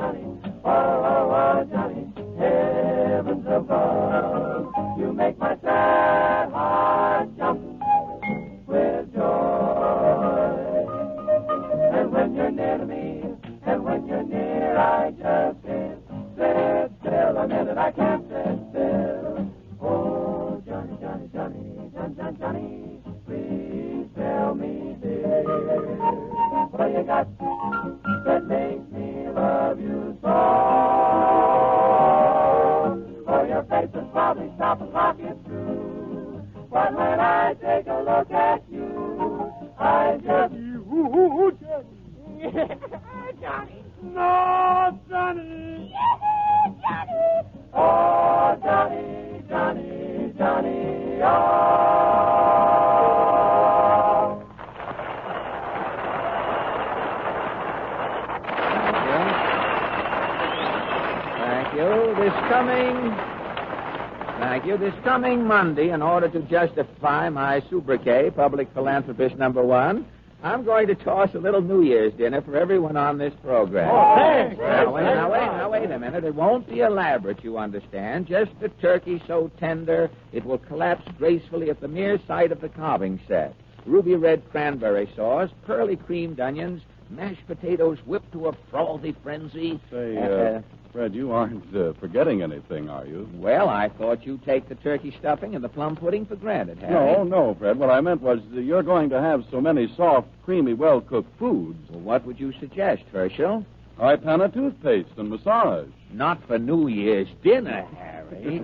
Johnny, heavens above, you make my sad heart jump with joy. And when you're near to me, and when you're near, I just can't sit still a minute. I can't sit still. Oh, Johnny, please tell me, dear, what you got that makes me love you so? Oh, your face is probably stop and rock it through. But when I take a look at you, I just... Johnny. No, Johnny. Johnny. Oh, Johnny, Johnny, Johnny, oh. Thank you. This coming Monday, in order to justify my sobriquet, public philanthropist number 1, I'm going to toss a little New Year's dinner for everyone on this program. Oh, thanks. Now, wait a minute. It won't be elaborate, you understand. Just a turkey so tender it will collapse gracefully at the mere sight of the carving set. Ruby red cranberry sauce, pearly creamed onions, mashed potatoes whipped to a frothy frenzy. Say, Fred, you aren't forgetting anything, are you? Well, I thought you'd take the turkey stuffing and the plum pudding for granted, Harry. No, Fred. What I meant was you're going to have so many soft, creamy, well-cooked foods. Well, what would you suggest, Herschel? Ipana toothpaste and massage. Not for New Year's dinner, Harry.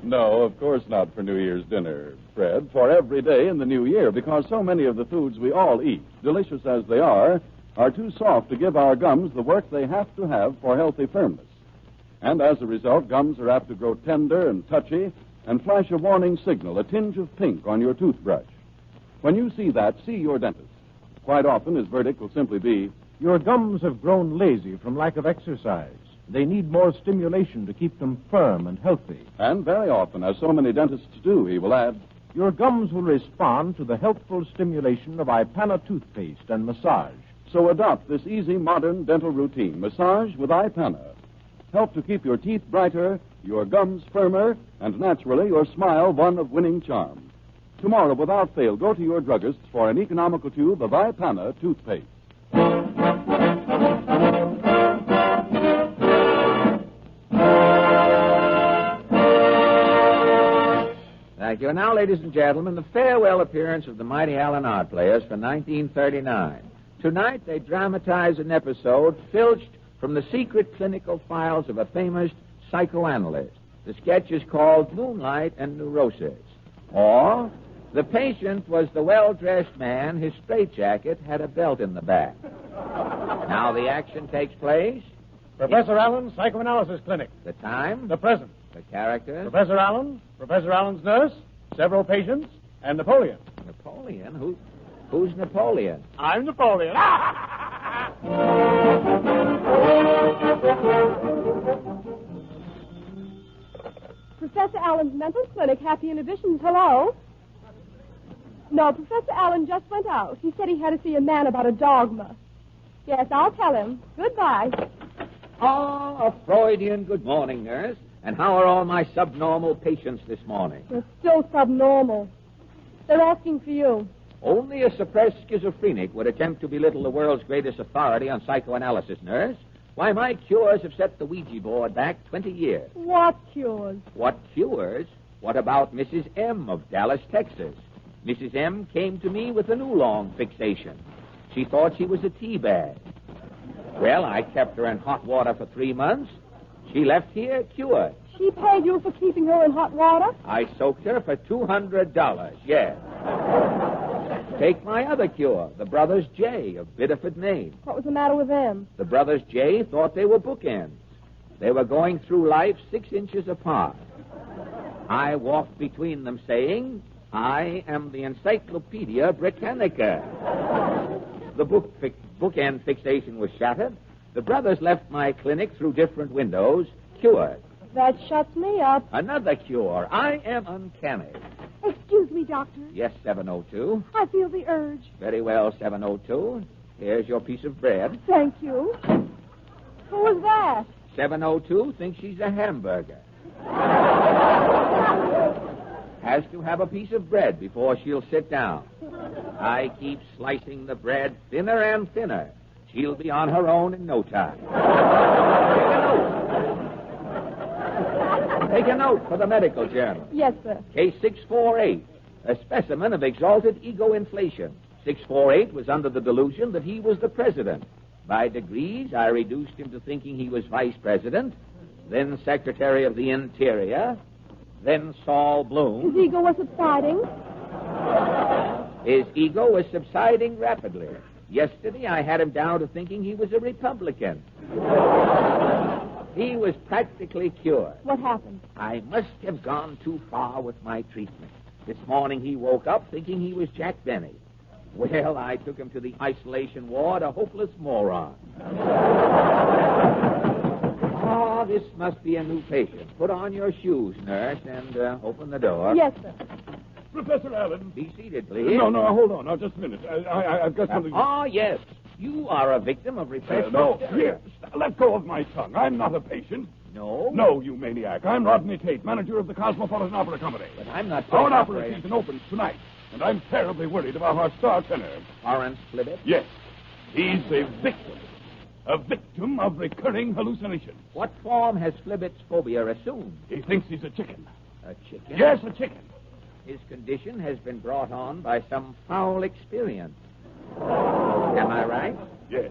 No, of course not for New Year's dinner, Fred. For every day in the new year, because so many of the foods we all eat, delicious as they are too soft to give our gums the work they have to have for healthy firmness. And as a result, gums are apt to grow tender and touchy and flash a warning signal, a tinge of pink on your toothbrush. When you see that, see your dentist. Quite often, his verdict will simply be, Your gums have grown lazy from lack of exercise. They need more stimulation to keep them firm and healthy. and very often, as so many dentists do, he will add, Your gums will respond to the healthful stimulation of Ipana toothpaste and massage. so adopt this easy, modern dental routine. Massage with Ipana. Help to keep your teeth brighter, your gums firmer, and naturally your smile one of winning charm. Tomorrow, without fail, go to your druggist for an economical tube of Ipana toothpaste. Thank you. And now, ladies and gentlemen, the farewell appearance of the mighty Allen Art Players for 1939. Tonight, they dramatize an episode filched from the secret clinical files of a famous psychoanalyst. The sketch is called Moonlight and Neurosis. Or, the patient was the well-dressed man. His straitjacket had a belt in the back. Now the action takes place. Professor Allen, Psychoanalysis Clinic. The time, The present. the characters. Professor Allen, Professor Allen's nurse, several patients, and Napoleon. Napoleon? Who's Napoleon? I'm Napoleon. Professor Allen's mental clinic, Happy Inhibitions. Hello? No, Professor Allen just went out. He said he had to see a man about a dogma. Yes, I'll tell him. Goodbye. A Freudian good morning, nurse. And how are all my subnormal patients this morning? You're still subnormal. They're asking for you. Only a suppressed schizophrenic would attempt to belittle the world's greatest authority on psychoanalysis, nurse. Why, my cures have set the Ouija board back 20 years. What cures? What cures? What about Mrs. M. of Dallas, Texas? Mrs. M. came to me with an oolong fixation. She thought she was a tea bag. Well, I kept her in hot water for 3 months. She left here cured. She paid you for keeping her in hot water? I soaked her for $200, yes. Take my other cure, the Brothers J of Biddeford, Maine. What was the matter with them? The Brothers J thought they were bookends. They were going through life 6 inches apart. I walked between them saying, I am the Encyclopedia Britannica. The bookend fixation was shattered. The brothers left my clinic through different windows, cured. That shuts me up. Another cure. I am uncanny. Excuse me, Doctor. Yes, 702. I feel the urge. Very well, 702. Here's your piece of bread. Thank you. Who was that? 702 thinks she's a hamburger. Has to have a piece of bread before she'll sit down. I keep slicing the bread thinner and thinner. She'll be on her own in no time. Take a note for the medical journal. Yes, sir. Case 648, a specimen of exalted ego inflation. 648 was under the delusion that he was the president. By degrees, I reduced him to thinking he was vice president, then secretary of the interior, then Saul Bloom. His ego was subsiding. His ego was subsiding rapidly. Yesterday, I had him down to thinking he was a Republican. He was practically cured. What happened? I must have gone too far with my treatment. This morning, he woke up thinking he was Jack Benny. Well, I took him to the isolation ward, a hopeless moron. Oh, this must be a new patient. Put on your shoes, nurse, and open the door. Yes, sir. Professor Allen. Be seated, please. No, hold on. Now, just a minute. I've got something... Oh, yes. You are a victim of repressed no, hysteria. here. Let go of my tongue. I'm not a patient. No? No, you maniac. I'm Rodney Tate, manager of the Cosmopolitan Opera Company. But I'm not... Our opera season opens tonight, and I'm terribly worried about our star tenor. Lawrence Flibbit? Yes. He's a victim. A victim of recurring hallucinations. What form has Flibbit's phobia assumed? He thinks he's a chicken. A chicken? Yes, a chicken. His condition has been brought on by some foul experience. Am I right? Yes.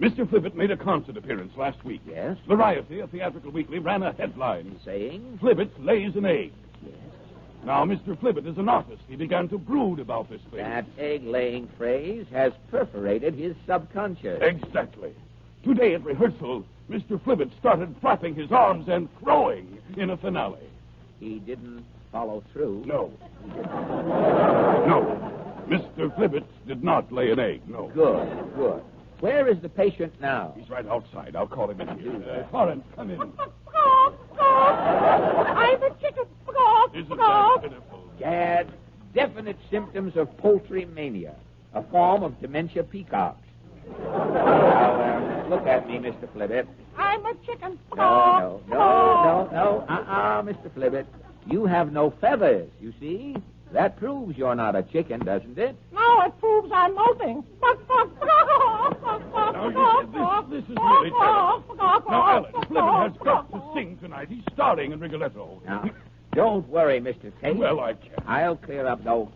Mr. Flibbit made a concert appearance last week. Yes? Variety, a theatrical weekly, ran a headline Saying? Flibbit lays an egg. Yes. Now, Mr. Flibbit is an artist. He began to brood about this thing. That egg-laying phrase has perforated his subconscious. Exactly. Today at rehearsal, Mr. Flibbit started flapping his arms and crowing in a finale. He didn't follow through. No. No. Mr. Flibbit did not lay an egg, no. Good. Where is the patient now? He's right outside. I'll call him in here. Florence, come in. I'm a chicken. Isn't that pitiful? Gad, definite symptoms of poultry mania, a form of dementia peacocks. Now, look at me, Mr. Flibbit. I'm a chicken. No. Mr. Flibbit. You have no feathers, you see? That proves you're not a chicken, doesn't it? No, it proves I'm molting. Now, this is really terrible. Now, Ellen, Flibbit has got to sing tonight. He's starring in Rigoletto. Now, don't worry, Mr. Tate. Well, I can't. I'll clear up, though.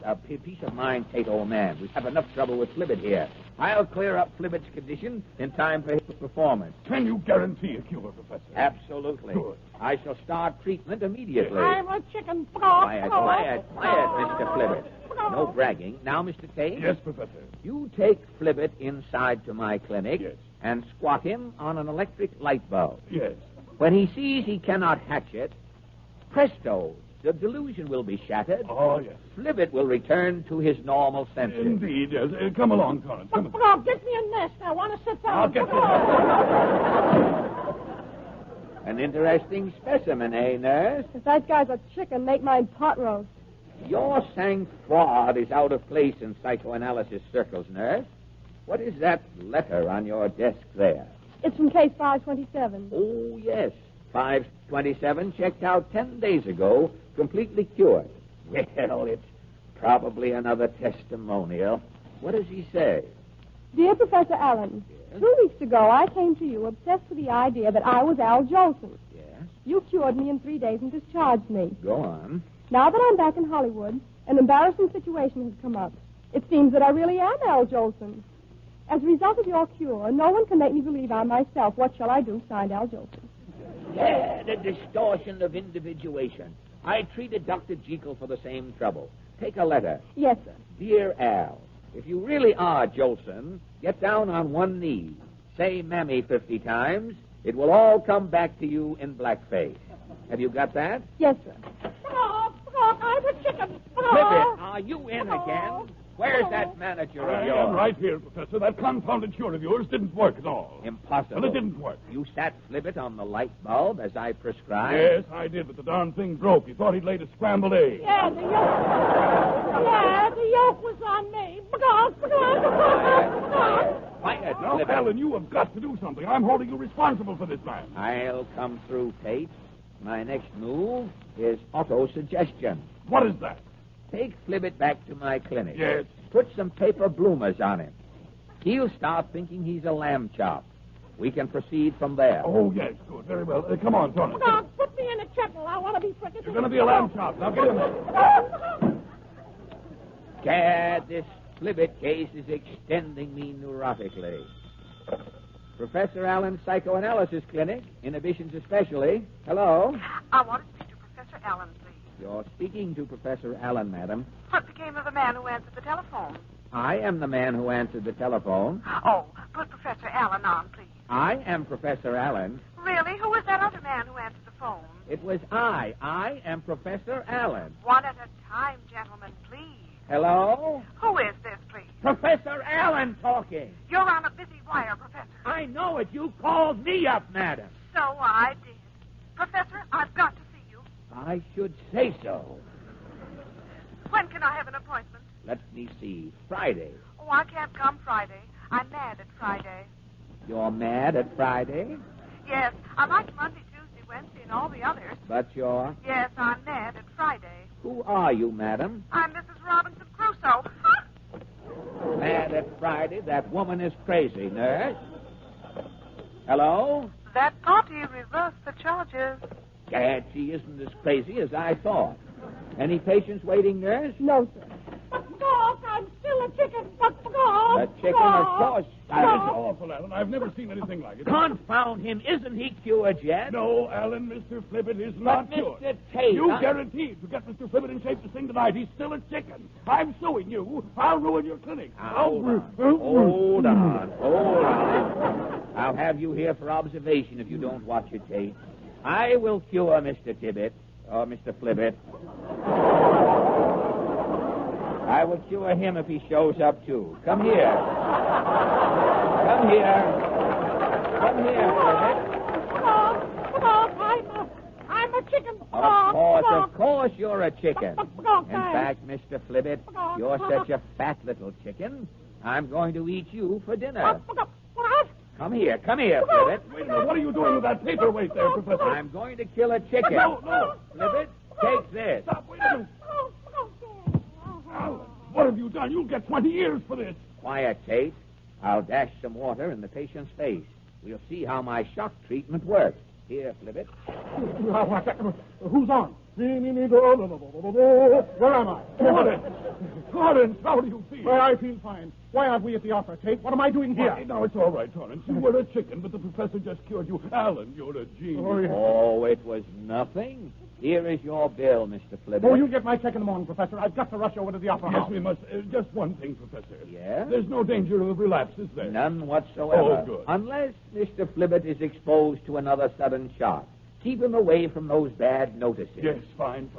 Peace of mind, Tate, old man. We have enough trouble with Flibbit here. I'll clear up Flibbit's condition in time for his performance. Can you guarantee a cure, Professor? Absolutely. Good. I shall start treatment immediately. I'm a chicken. Quiet, Mr. Flibbit. No bragging. Now, Mr. Tate. Yes, Professor. You take Flibbit inside to my clinic Yes. and squat him on an electric light bulb. Yes. When he sees he cannot hatch it, presto, the delusion will be shattered. Oh, yes. Flibbit will return to his normal senses. Indeed, yes. Come along, Torrance. Come on. Get me a nest. I want to sit down. I'll get An interesting specimen, eh, nurse? If that guy's a chicken, make mine pot roast. Your sang-froid is out of place in psychoanalysis circles, nurse. What is that letter on your desk there? It's from case 527. Oh, yes. 527 checked out 10 days ago, completely cured. Well, it's probably another testimonial. What does he say? Dear Professor Allen, Yes? 2 weeks ago I came to you obsessed with the idea that I was Al Jolson. Yes? You cured me in 3 days and discharged me. Go on. Now that I'm back in Hollywood, an embarrassing situation has come up. It seems that I really am Al Jolson. As a result of your cure, no one can make me believe I'm myself. What shall I do? Signed, Al Jolson. Yeah, the distortion of individuation. I treated Dr. Jekyll for the same trouble. Take a letter. Yes, sir. Dear Al, if you really are Jolson, get down on one knee. Say Mammy 50 times. It will all come back to you in blackface. Have you got that? Yes, sir. I'm a chicken. Flibbit, are you in again? Where's that manager of I yours? am right here, Professor. That confounded cure of yours didn't work at all. Impossible. Well, it didn't work. You sat Flibbit on the light bulb as I prescribed? Yes, I did, but the darn thing broke. He thought he'd laid a scrambled egg. Yeah, the yolk was on me. Quiet, Now, Flibbit. Alan, you have got to do something. I'm holding you responsible for this man. I'll come through, Tate. My next move is auto-suggestion. What is that? Take Flibbit back to my clinic. Yes. Put some paper bloomers on him. He'll start thinking he's a lamb chop. We can proceed from there. Oh, yes, good. Very well. Come on, Torrance. Put me in a kettle. I want to be frickin'. You're going to be a lamb chop. Now, get in there. Gad, this Flibbit case is extending me neurotically. Professor Allen's Psychoanalysis Clinic, inhibitions especially. Hello? I want to speak to Professor Allen, please. You're speaking to Professor Allen, madam. What became of the man who answered the telephone? I am the man who answered the telephone. Oh, put Professor Allen on, please. I am Professor Allen. Really? Who was that other man who answered the phone? It was I. I am Professor Allen. One at a time, gentlemen, please. Hello? Who is this, please? Professor Allen talking. You're on a busy wire, Professor. I know it. You called me up, madam. So I did. Professor, I've got to see you. I should say so. When can I have an appointment? Let me see. Friday. Oh, I can't come Friday. I'm mad at Friday. You're mad at Friday? Yes, I like Monday, Tuesday, Wednesday, and all the others. But you're... Yes, I'm mad at Friday. Who are you, madam? I'm Mrs. Robinson Crusoe. Mad at Friday? That woman is crazy, nurse. Hello? That party reversed the charges. Gad, she isn't as crazy as I thought. Any patients waiting, nurse? No, sir. Buck, I'm still a chicken. Buck. The chicken, of course. That is awful, Alan. I've never seen anything like it. Confound him. Isn't he cured yet? No, Alan, Mr. Flibbit is not But cured. Mr. Tate... You guaranteed to get Mr. Flibbit in shape to sing tonight. He's still a chicken. I'm suing you. I'll ruin your clinic. Hold on. I'll have you here for observation if you don't watch your tape. I will cure Mr. Tibbet, or Mr. Flibbit. I will cure him if he shows up, too. Come here. Come here, Flibbit. I'm a chicken. Of course you're a chicken. In fact, Mr. Flibbit, you're such a fat little chicken, I'm going to eat you for dinner. Come here, Flibbit. Wait a minute. What are you doing with that paperweight there, Professor? I'm going to kill a chicken. No. Flibbit, take this. Stop. Wait a minute. Alan, what have you done? You'll get 20 years for this. Quiet, Tate. I'll dash some water in the patient's face. We'll see how my shock treatment works. Here, Flibbit. Who's on? Where am I? Torrance, how do you feel? Well, I feel fine. Why aren't we at the opera, Tate? What am I doing here? No, it's all right, Torrance. You were a chicken, but the professor just cured you. Alan, you're a genius. Oh, it was nothing. Here is your bill, Mr. Flibbit. Oh, you get my check in the morning, Professor. I've got to rush over to the opera house. Yes, we must. Just one thing, Professor. Yeah? There's no danger of relapse, is there? None whatsoever. Oh, good. Unless Mr. Flibbit is exposed to another sudden shock. Keep him away from those bad notices. Yes, fine.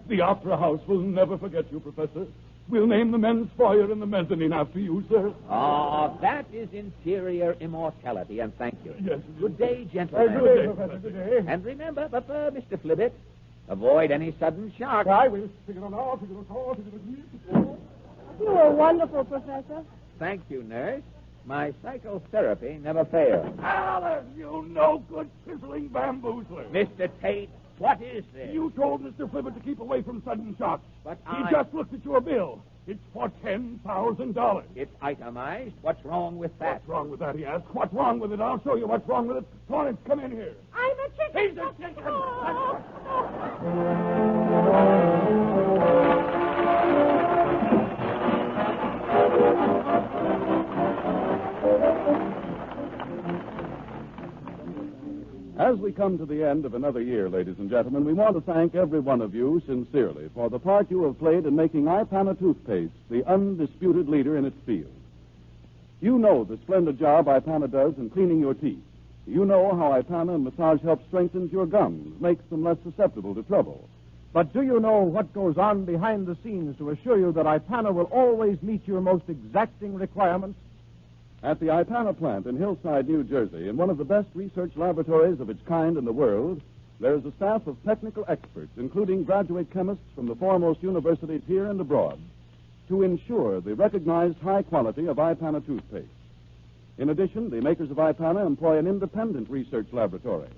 The opera house will never forget you, Professor. We'll name the men's foyer and the mezzanine after you, sir. Oh, that is inferior immortality, and thank you. Yes. Good day, gentlemen. Good day, Professor. Good day. And remember, Mr. Flibbit, avoid any sudden shock. I will. Figure it out. You are wonderful, Professor. Thank you, nurse. My psychotherapy never fails. Alan, you no-good chiseling bamboozler. Mr. Tate, what is this? You told Mr. Flibbit to keep away from sudden shocks. But He just looked at your bill. It's for $10,000. It's itemized. What's wrong with that? What's wrong with that, he asked. What's wrong with it? I'll show you what's wrong with it. Torrance, come in here. I'm a chicken. He's a chicken. As we come to the end of another year, ladies and gentlemen, we want to thank every one of you sincerely for the part you have played in making Ipana toothpaste the undisputed leader in its field. You know the splendid job Ipana does in cleaning your teeth. You know how Ipana and massage help strengthen your gums, makes them less susceptible to trouble. But do you know what goes on behind the scenes to assure you that Ipana will always meet your most exacting requirements? At the Ipana plant in Hillside, New Jersey, in one of the best research laboratories of its kind in the world, there is a staff of technical experts, including graduate chemists from the foremost universities here and abroad, to ensure the recognized high quality of Ipana toothpaste. In addition, the makers of Ipana employ an independent research laboratory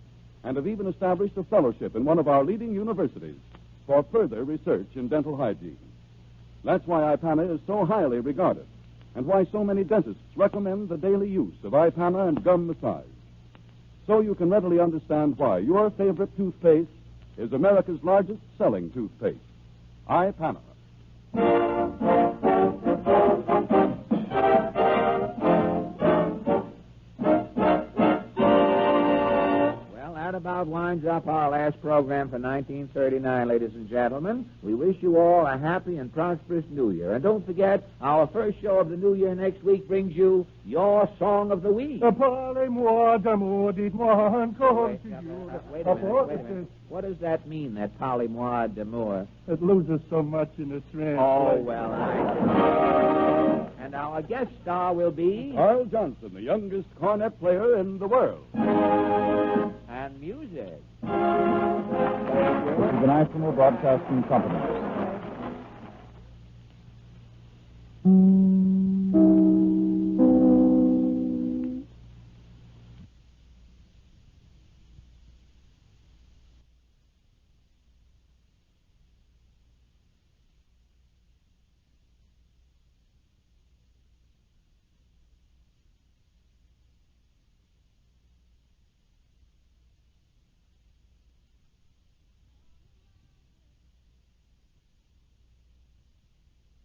and have even established a fellowship in one of our leading universities for further research in dental hygiene. That's why Ipana is so highly regarded, and why so many dentists recommend the daily use of Ipana and gum massage. So you can readily understand why your favorite toothpaste is America's largest selling toothpaste, Ipana. Well, that about about winds up our last program for 1939, ladies and gentlemen. We wish you all a happy and prosperous New Year. And don't forget, our first show of the New Year next week brings you your Song of the Week. Parlez-moi d'amour, dites-moi encore Wait to you. wait a minute. What does that mean, that parlez-moi d'amour? It loses so much in the translation. Oh, well, I... And our guest star will be... Carl Johnson, the youngest cornet player in the world. And music. The National Broadcasting Company.